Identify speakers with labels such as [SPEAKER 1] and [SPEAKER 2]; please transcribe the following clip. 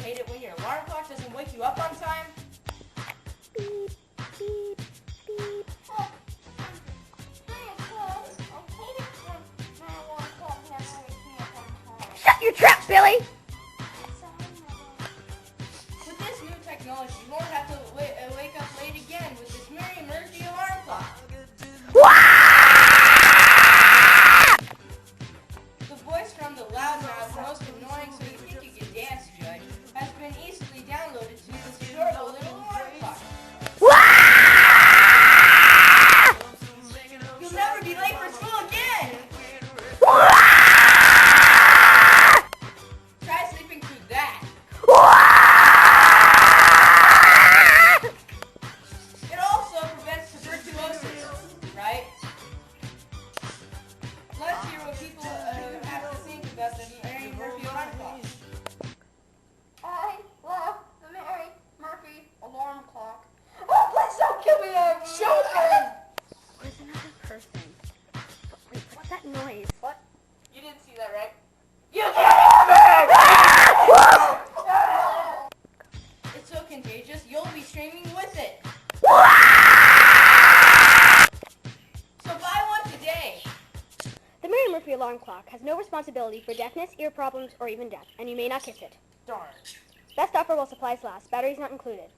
[SPEAKER 1] hate it when your alarm clock doesn't wake you up on time?
[SPEAKER 2] Beep, beep, beep.
[SPEAKER 3] Oh, hi, Close. I hate it when my alarm clock never wakes me up on time.
[SPEAKER 2] Shut your trap, Billy!
[SPEAKER 3] Sorry, Mother.
[SPEAKER 1] With this new technology, you won't have to wake up late again with this Mary Murphy alarm clock. The voice from the loudmouth, most annoying so you think you can dance judge has been easily downloaded to this adorable little alarm clock. You'll never be late for school again! Try sleeping through that. It also prevents tuberculosis, right? Let's hear what people have to think about the Mary Murphy alarm clock.
[SPEAKER 3] I love the Mary Murphy alarm clock. Oh, please don't kill me, I'm children!
[SPEAKER 2] There's another person. Wait, what's that noise?
[SPEAKER 1] What? You didn't see that, right?
[SPEAKER 3] You can't hear me!
[SPEAKER 1] It's so contagious, you'll be streaming with it. So buy one today.
[SPEAKER 2] The Mary Murphy alarm clock has no responsibility for deafness, ear problems, or even death, and you may not kiss it.
[SPEAKER 1] Darn.
[SPEAKER 2] Best offer while supplies last. Batteries not included.